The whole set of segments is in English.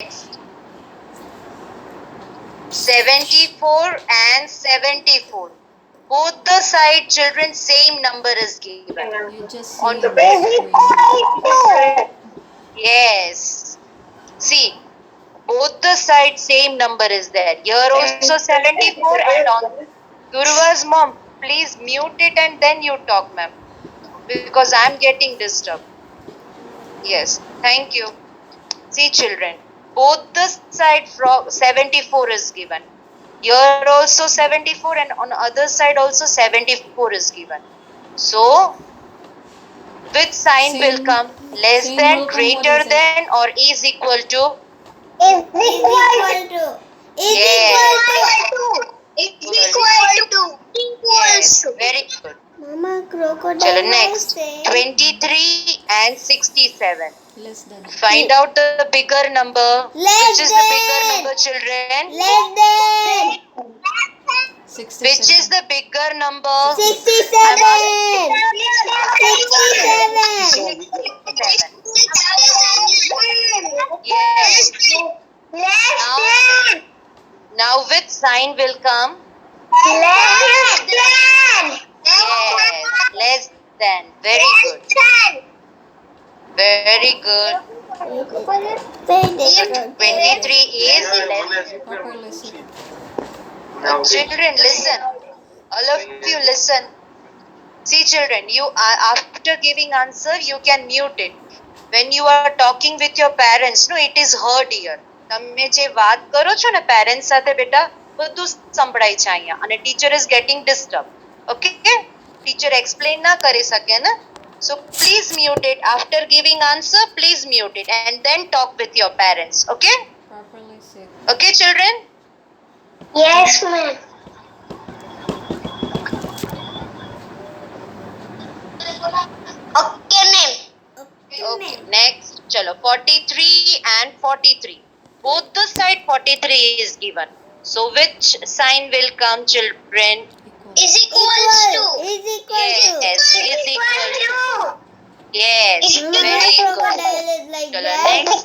Next, 74 and 74. Both the side children same number is given. You just see On on the the screen. Yes. See, both the side same number is there. Here also 74 and on Durva's mom, please mute it and then you talk, ma'am. Because I'm getting disturbed. Yes, thank you. See, children, both the side from 74 is given. Here also 74 and on other side also 74 is given. So, which sign will come? Less Same than, will come, what greater is it? than, or is equal to? Is equal to. Is Yes. equal to. Is equal to. Yes, very good. Mama, crocodile. Chalo, next 23 and 67. Less than. Find out the bigger number. Less Which is the bigger than. number, children? Less than. 67. Which is the bigger number? 67. I'm 67. 67. Yes. Now which sign will come? Less than. Yes, less than. Very good. Very good. 23 is less. Proper listen. Children, listen. All of you listen. See, children, you are after giving answer, you can mute it. When you are talking with your parents, no, it is heard here. તમે જે વાત કરો છો ને parents સાથે બેટા બધું સંભળાય છે અહીંયા અને teacher is getting disturb. Okay, teacher explain ના કરી શકે ને. So please mute it. After giving answer, please mute it and then talk with your parents. Okay? Properly said. Okay, children? Yes, ma'am. Okay, ma'am. Okay, next. Chalo, 43 and 43. Both the side 43 is given. So which sign will come, children? Equal. Is equal to. Is equal to. Yes, is equal to. Yes, very good. Crocodile is like Chalo, that. next.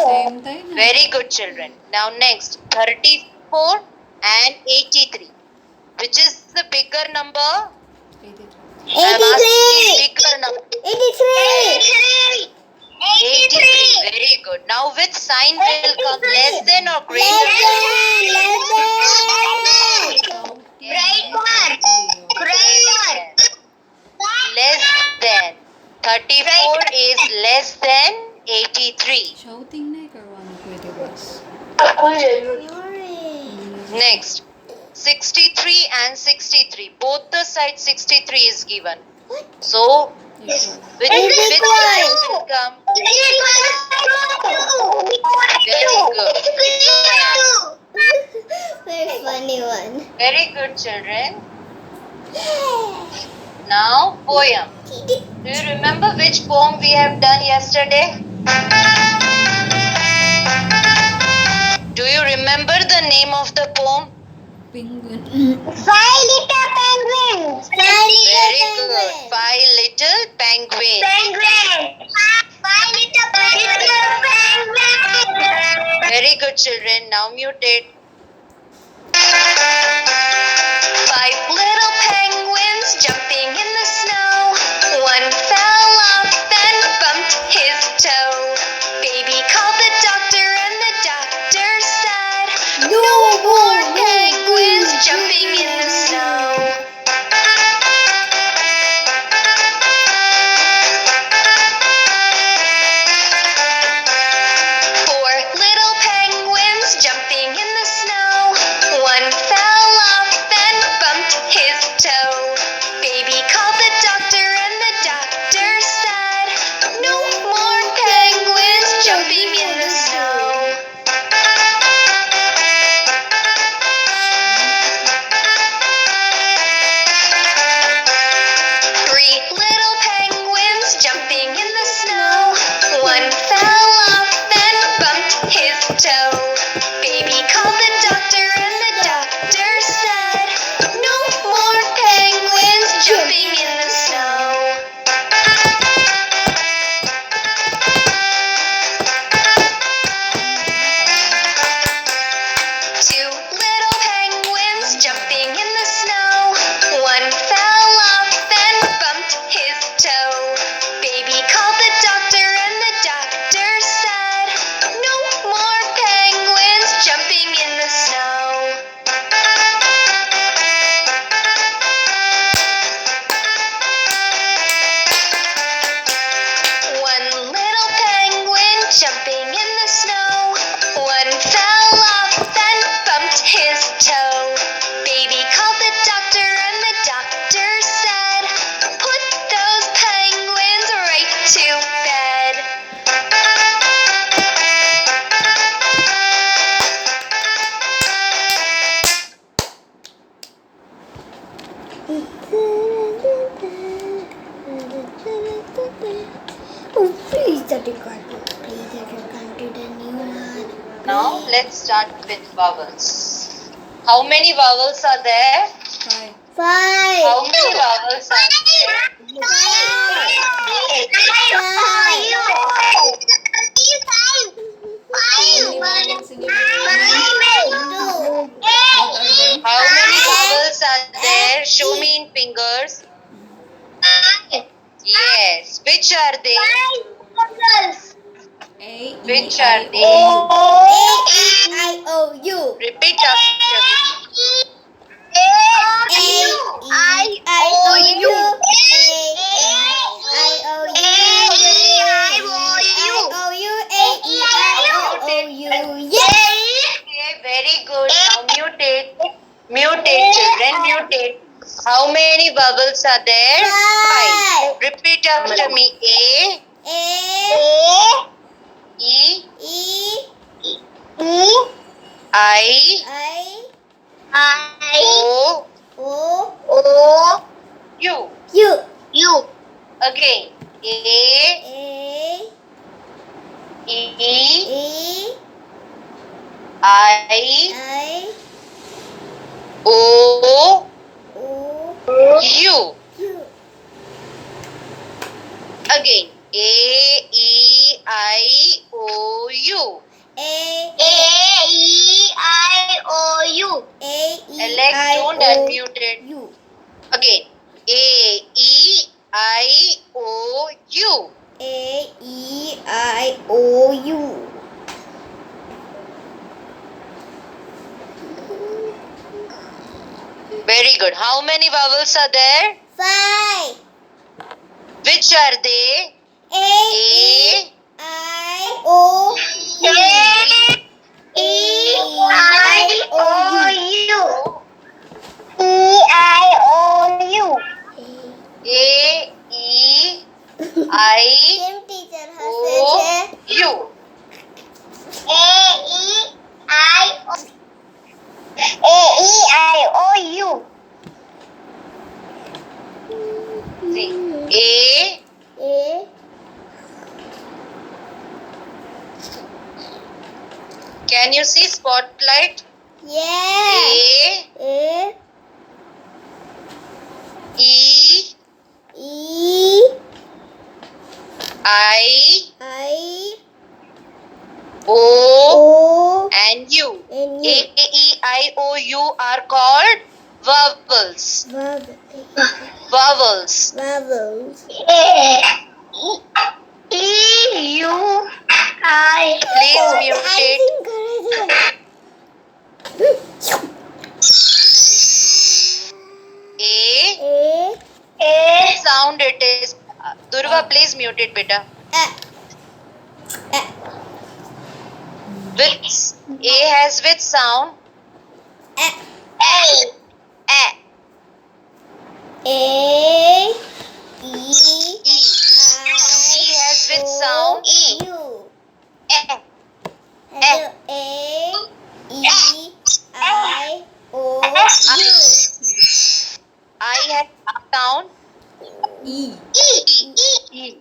Same thing. Very good, children. Now next, 34 and 83. Which is the bigger number? 83. I'm asking 83. bigger number. 83. 83. Very good. Now which sign will come? Less than or Less greater than? than. Less than. Greater. Less than. 34 is less than 83. Shouting na karwan pwede bas. Next, 63 and 63. Both the sides 63 is given. So, Equal. which sign will come? Very good. Very funny one. Very good, children. Now, poem. Do you remember which poem we have done yesterday? Do you remember the name of the poem? Penguin. 5 little penguins. Very good. 5 little penguins. Very good, children. Now mute it. 5 little penguins jumping in the snow. One fell off and bumped his toe. Baby called the doctor and the doctor said, "No more penguins jumping in the snow." Four little penguins jumping in the snow. One fell Now let's start with vowels. How many vowels are there? 5. Five. How many vowels are there? How many vowels in your name? What are they? How many vowels are there? Show me in fingers. Yes. Which are they? A, E, Which I, are O, they? U. A-E-I-O-U. Repeat after me. A-E-I-O-U. A-E-I-O-U. A-E-I-O-U. Yes. Okay, very good. Now mutate. Mutate, children. Mutate. How many vowels are there? Five. Repeat after me. A, A E, E I, I O, O U. U. Again. A, A E, E I, I O, O U. U. Again. A, E, I, O, U. A E I O U. A E Alex, I don't O unmute it. U. Again. A, E, I, O, U. A E I O U. Very good. How many vowels are there? Five. Which are they? A A, I O U. E I O U. E I O U. A, E, I, Kim teacher O, has U. A E I O U. See. A, A can you see spotlight? yeah. A, A E, E I, I O, O and U. and A, U. E, I, O, U are called vowels. Vowels. Vowels. E U I. Please mute it. A, A sound it is. Durva, please mute it, beta. With A has which sound? A. A E E. Now E has which sound? U. A. Hello. A E I O U. I has sound? E. E. E.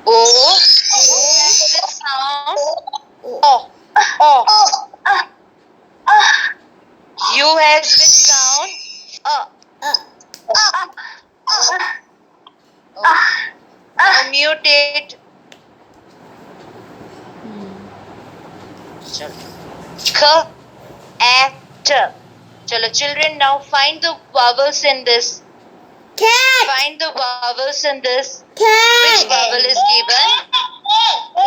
O. O has which sound? O. U has which sound? Now mute it. K, A, T. Chalo, children, now find the vowels in this. Cat. Find the vowels in this. Which Cat. vowel is given? A.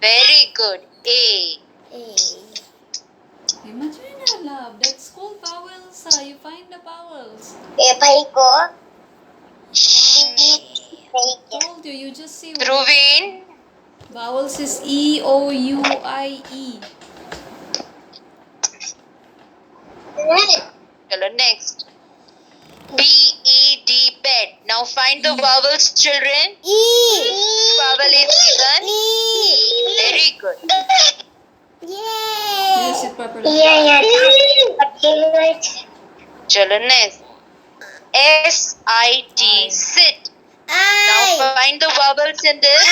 Very good. A. Imagine, love. That's called vowels. You find the vowels. Told you. You just see. Dhruvin. Vowels is E, O, U, I, E. Chalo, next. B, E, D, bed. Now find the vowels, children. Which vowel is given? E. Very good. You sit properly. Chalo, next. S, I, T, sit. Now find the vowels in this.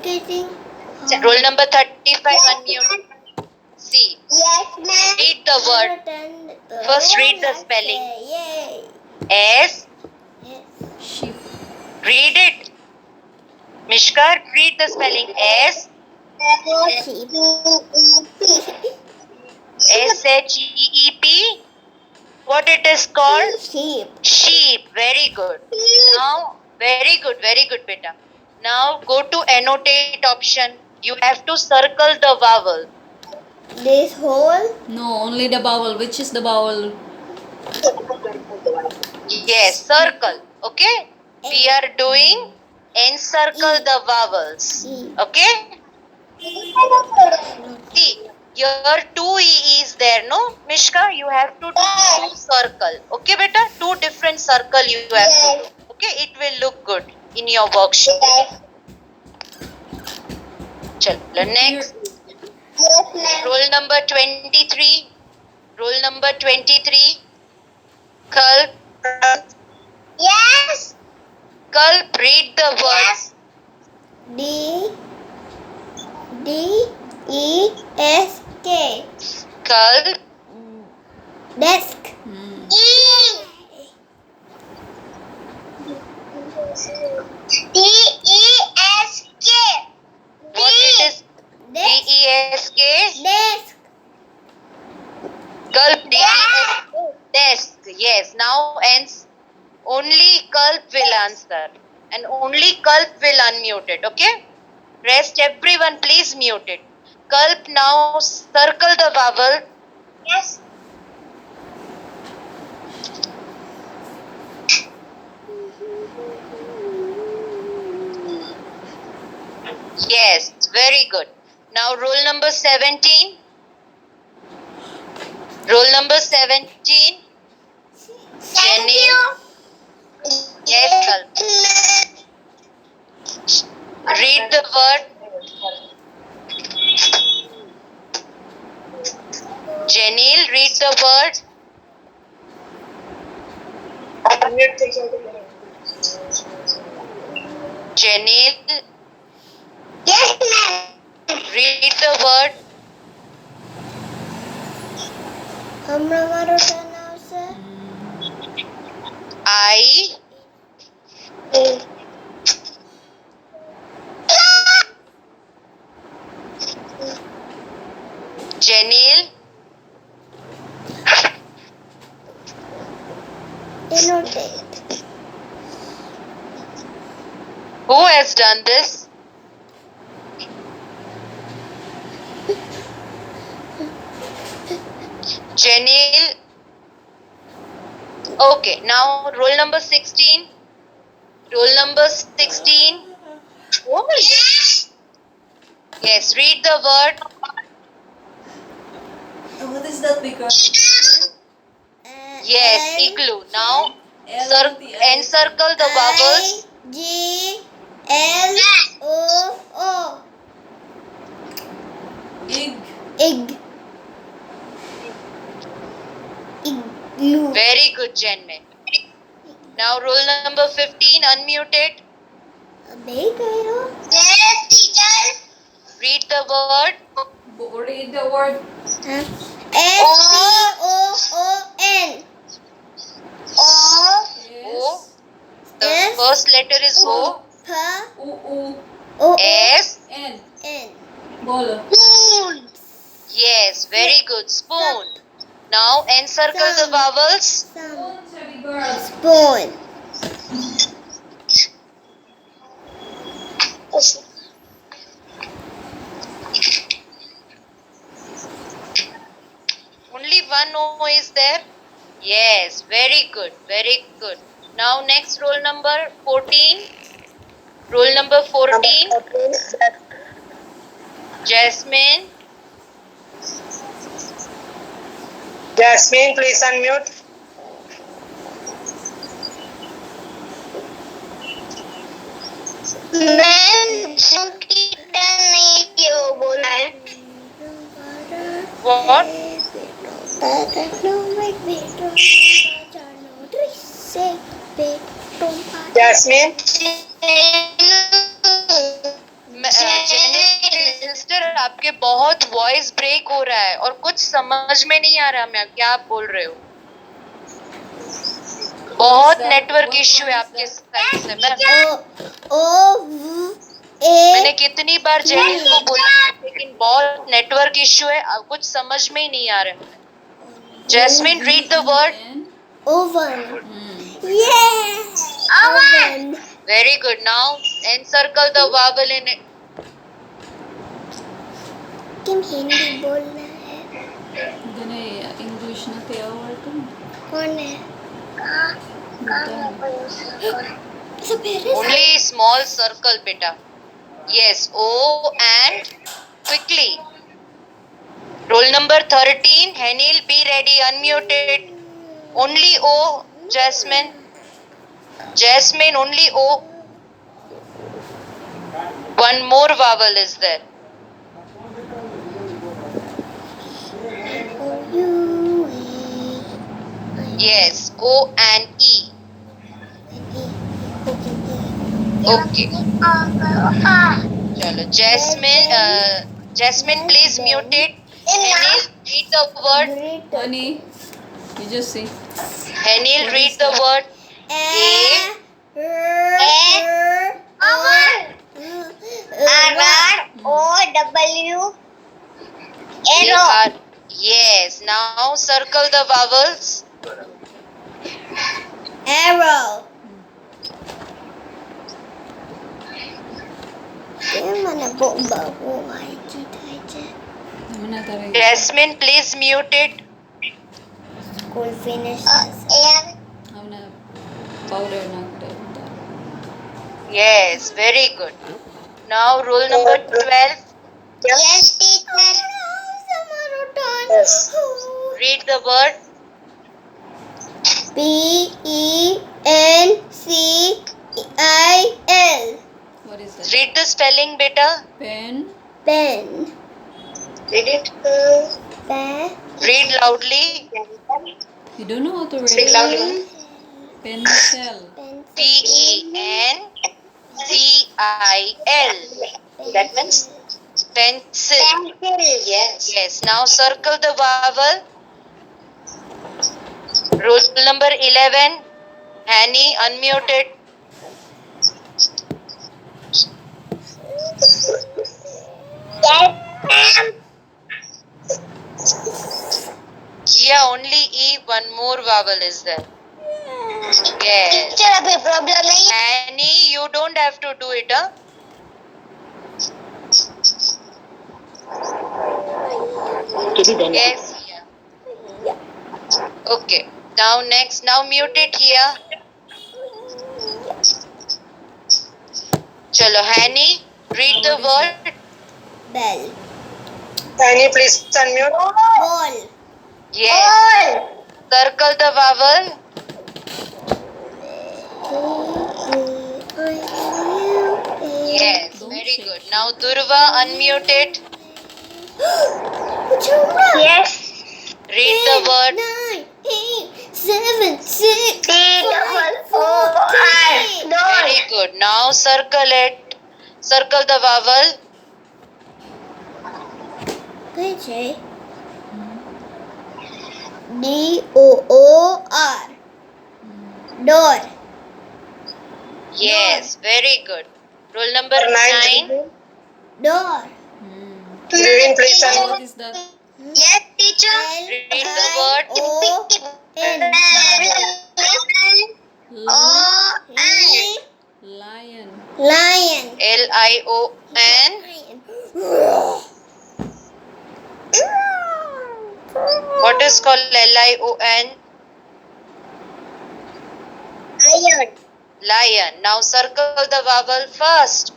getting. Roll number 35, unmute. See, Yes, ma'am. read the word. First read the spelling. Yay. S. Yes. Sheep. Read it. Mishka, read the spelling. S. SHEEP. What it is called? Sheep. Sheep. Very good. Now, very good, beta. Now go to annotate option. You have to circle the vowel. This whole. No, only the vowel. Which is the vowel? Yes, circle. Okay? We are doing encircle the vowels. Okay? See, here two E is there, no? Mishka, you have to do two circle. Okay, beta? Two different circle you have to do. Okay? It will look good in your worksheet. Chalo, next. Yes, ma'am. Roll number 23. Roll number 23. Kalp. Yes. Kalp, read the words. D. D-E-S-K. Kalp. Desk. Hmm. D-E-S-K. What it is? Desk. D-E-S-K. Desk. Kalp, D-E-S-K. Desk. Yes. Now ends. Only Kalp will answer. And only Kalp will unmute it. Okay? Rest everyone please mute it. Kalp, now circle the vowel. Yes. Yes. Very good. Now roll number 17. Roll number 17. Thank Jenny. you. Yes, Kalp. Read the word. Jenil, read the word. Jenil, Yes, ma'am. read the word. हमरा मारो नाम से. I. Jenil, Annotate. who has done this? Jenil. Okay, now roll number 16. Roll number 16. Oh my God. Yes, read the word. What is that because? Yes, igloo. Now encircle the vowels. I-G-L-O-O. Egg. Egg. Igloo. Very good, Jenme. Now roll number 15. Unmute it. अबे करो. Yes, teacher. Read the word. Read the word. S-P-O-O-N. O. O. The Yes. first letter is O. S. N. P-O-O-N. Bolo. Spoon. Yes, very good. Spoon. Now encircle the vowels. Some. Chubby girl. Spoon. Only one O is there. Yes, very good, very good. Now next roll number 14. Roll number 14. Jasmine. Jasmine, please unmute. Ma'am Sangeeta नहीं क्यों बोला है? What? Jasmine, sister आपके बहुत voice break हो रहा है और कुछ समझ में नहीं आ रहा मैं क्या आप बोल रहे हो. बहुत नेटवर्क इश्यू है आपके साइड से. मैंने कितनी बार जेनिल को बोला लेकिन बहुत नेटवर्क इश्यू है. कुछ समझ में ही नहीं आ रहा. Jasmine, read the word. Oven. Yeah. Oven. Very good. Now encircle the vowel in it. किम हिंदी बोलना है? Gane English na te आवडतं. कौन है? Only small circle, beta. Yes. O and quickly. Roll number 13. Henil, be ready. Unmuted. Only O. Jasmine. Jasmine, only O. One more vowel is there. Yes, O and E. Okay. Chalo, Jasmine, please mute it. Henil, read the word. Honey, you just say. Henil, read the word. Arrow. Yes. Now circle the vowels. Arrow. Dia mana bawa kita aja. Mana taray. Jasmine, please mute it. School finish. Amna powder nakta. Yes, very good. Now rule number 12. Yes, teacher. Read the word. PENCIL. What is that? Read the spelling, beta. Pen. Pen. Read it. Pen. Read loudly. You don't know how to read. Speak loudly. Pencil. PENCIL. That means pencil. Yes. Yes. Now circle the vowel. Rule number 11. Annie, unmuted. Yeah, only E. One more vowel is there. Yes. Teacher, अभी problem नहीं है. Annie, you don't have to do it, huh? Yes. Yeah. Okay. Now next. Now mute it here. Chalo, Annie, read the word. Bell. Annie, please unmute. Ball. Yes. Circle the vowel. Yes. Very good. Now Durva, unmute it. Yes. Read the word. 9, 8, 7, 6, Very good. Now circle it. Circle the vowel. DOOR. Door. Yes. Very good. Rule number 9. Door. What is that? Yes, teacher. Read the word. L-I-O-N. Lion. Lion. Lion. What is called Lion? Iron. Lion. Now circle the vowel first.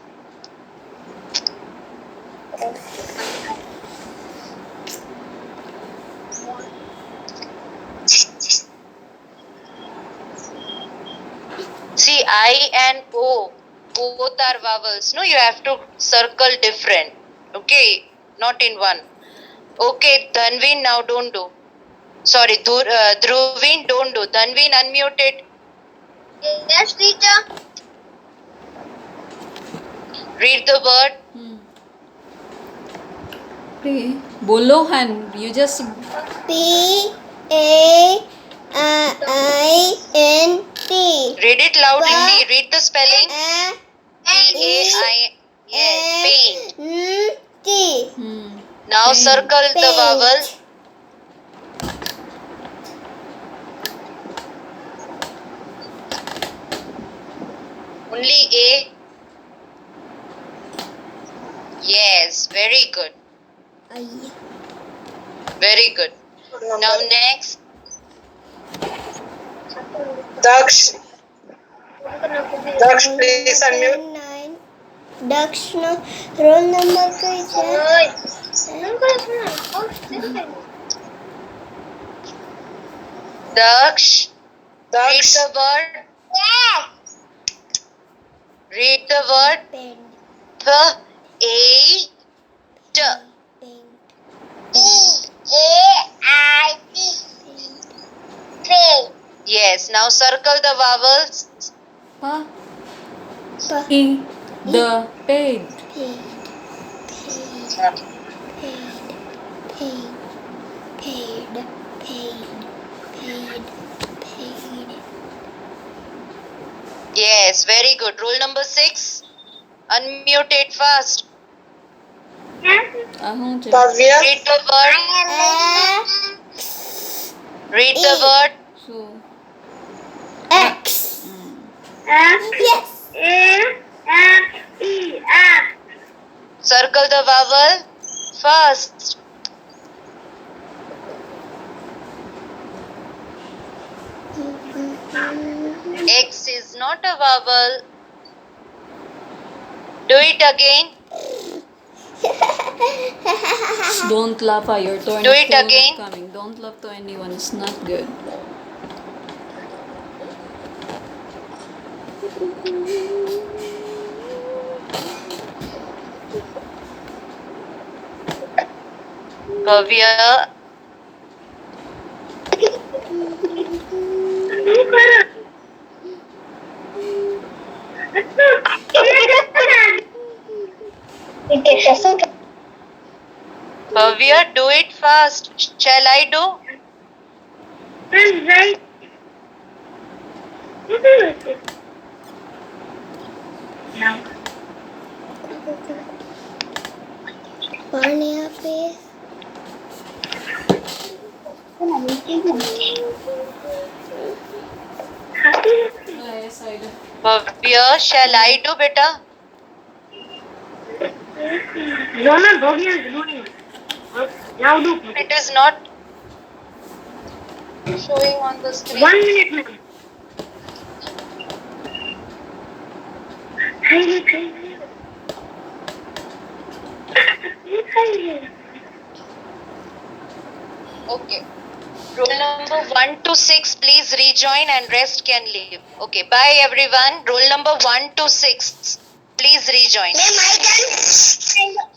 See, I and O, both are vowels. No, you have to circle different. Okay, not in one. Okay, Dhanvin, now don't do. Sorry, Dhruvin, don't do. Dhanvin, unmuted. Yes, teacher. Read the word. Hey, bolo han. You just P-A-I-N-T. Read it loud, Pa- Hindi. Read the spelling. P-A-I. Yes, paint. N-T. Now Paint. circle the vowel. Only A. Yes, very good. Very good. Now next. Daksh. Daksh, please unmute. Dakshna roll number कैसे Daksh. Read Daksh. the word. Read the word. P A T. Yes. Now circle the vowels. pa. E. The paid. Yes. Very good. Roll number 6. Unmute it fast. Ahon je. Bhavya. Read the word. Read the word. So. X. Yes. Circle the vowel first. X is not a vowel. Do it again. Don't laugh. Your turn Do is it still again. not coming. Don't laugh to anyone. It's not good. Bhavya. Bhavya, do it fast. Shall I do? कौन है यहाँ पे Yes, I do. Bhavya, shall I do, beta? It is not showing on the screen. 1 minute, ma'am. Okay. Roll number 1 to 6, please rejoin and rest can leave. Okay, bye everyone. Roll number 1 to 6, please rejoin.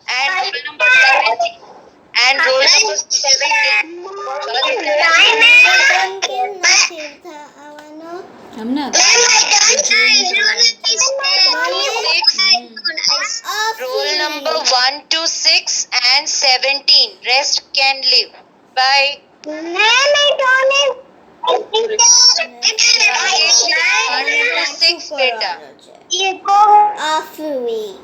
And roll number 17. And roll number 17. I'm not. Roll number 1 to 6 and 17. Rest can leave. Bye. 1 to 6, beta. Afwi.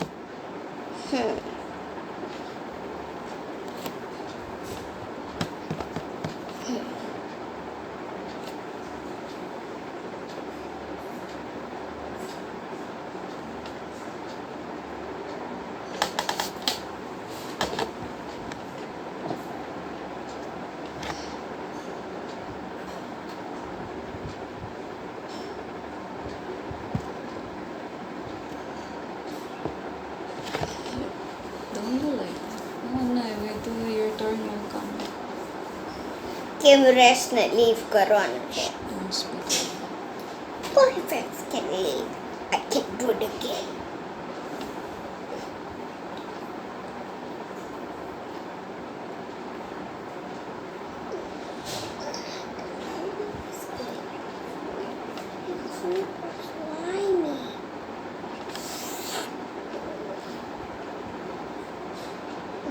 Don't do like that. Oh no, wait till your turn will come. Kim rest na leave corona. Don't speak. Boyfriends can leave. I can do it again.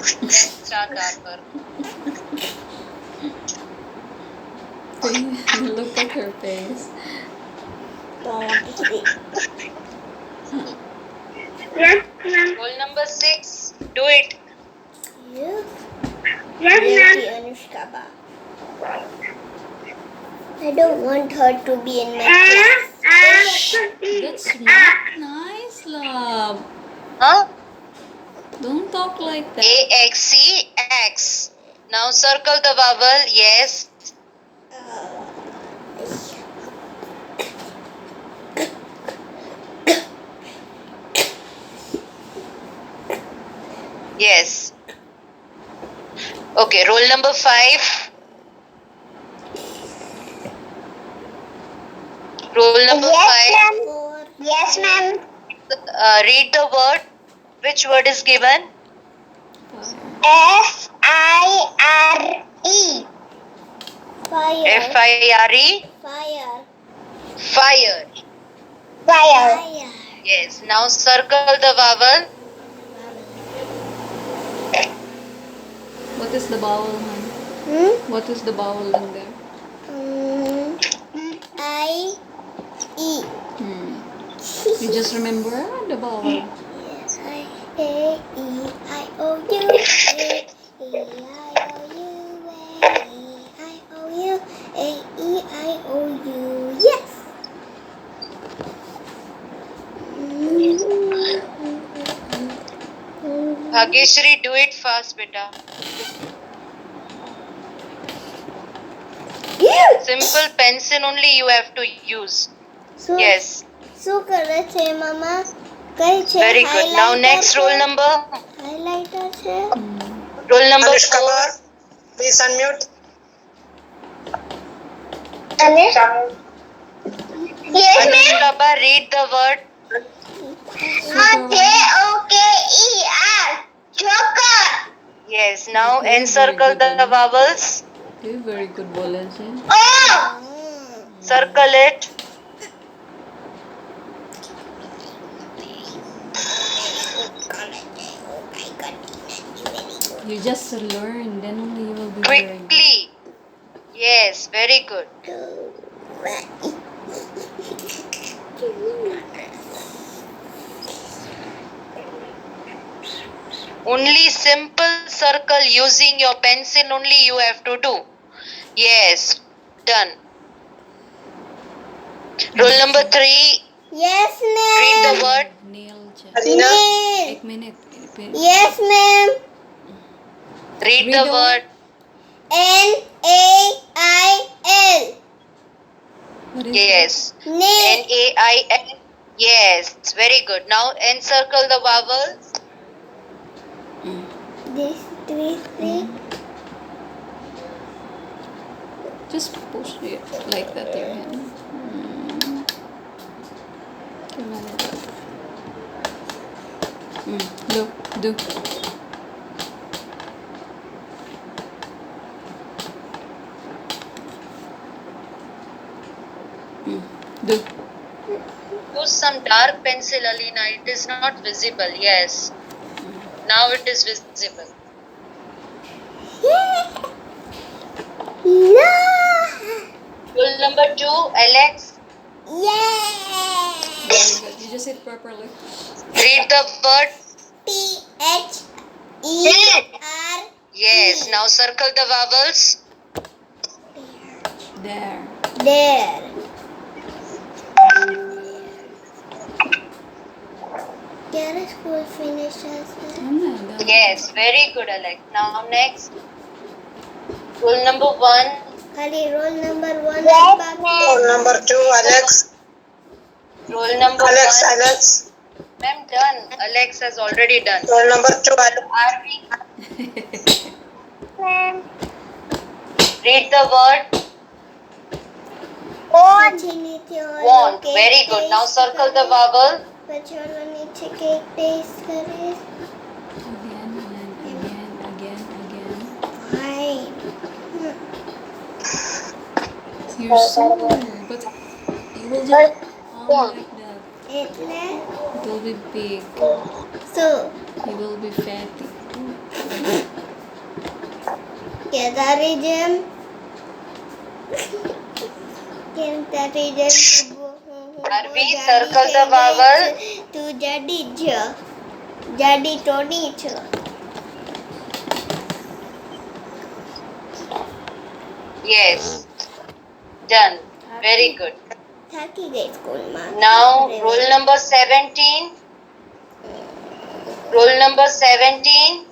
Let's start our work. Look at her face. Don't want to sleep. Yes, ma'am. Roll number 6. Do it. You? Yes, Beauty ma'am. Anushka ba. I don't want her to be in my class. That's not nice, love. Huh? Don't talk like that. A-X-C, X. Now circle the vowel. Yes. Yes. Okay, roll number 5. Roll number Yes, 5. ma'am. Four. Yes, ma'am. Read the word. Which word is given? F-I-R-E. Fire. F-I-R-E. Fire. Fire. Fire. Fire. Yes. Now circle the vowel. What is the vowel, hon? What is the vowel in there? I. E. You just remember the vowel. Yes, I. A. E. I. O. U. A. E. I. O. U. A. E. I. O. U. A. E. I. O. U. Yes. Bhageshri, do it fast, beta. Simple pencil only you have to use. So, Yes. શું કરે છે મામા? કઈ છે? Very good. Now Highlighter next roll છે? number. Highlighter છે? Roll number Anushka 4. Bar, please unmute. Yes, ma'am. Anushka Bar, read the word. Joker. Joker. Yes. Now Okay, encircle very good, the vowels. You very good बोले छे. Oh. Circle it. You just learn, then only you will be very good. Quickly. Yes. Very good. Only simple circle using your pencil only you have to do. Yes. Done. Roll number 3. Yes, Read the ma'am. word. Nail check. Alina, Nail. एक minute. Yes, ma'am. Read Read the the word. N-A-I-L. What is Yes. Nail. N-A-I-L. Yes. Very good. Now encircle the vowels. This three. Just push it like that, your hand. Look, do. Do. Use some dark pencil, Alina. It is not visible. Yes. Now it is visible. No. Rule number 2, Alex. Yeah. Very good. You just hit properly. Read the word. P-H-E-R. Yes. Now circle the vowels. There. There. Get school finishes. I'm not done. Yes. Very good, Alex. Now next. Rule number 1. Kali roll number 1 Yes, is back. roll number 2, Alex. Rule number Alex, 1. Alex. Ma'am, done. Alex has already done. Roll number 2, Alex. Arvi. Read the word. Want. Want. Very good. Now circle the vowel. Bacholo niche cake taste करे. Again. Fine. You're so good. But you will just like that. એટલે It will be big. so You will be fatty. Can tarik jam? Can tarik jam? Arvi, circle the vowel. Tu jadi je. Jadi Tony je. Yes. Done. Very good. થાકી ગઈ સ્કૂલમાં. Now, roll number 17. Roll number 17.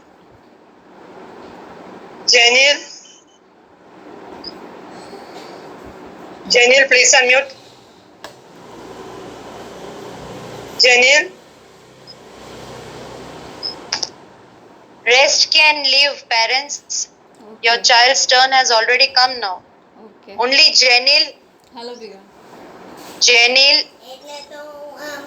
Janil. Janil, please unmute. Janil. Rest can leave, parents. Your child's turn has already come now. Okay. Only Janil. Hello, Biga. Janil. એટલે તો હું આમ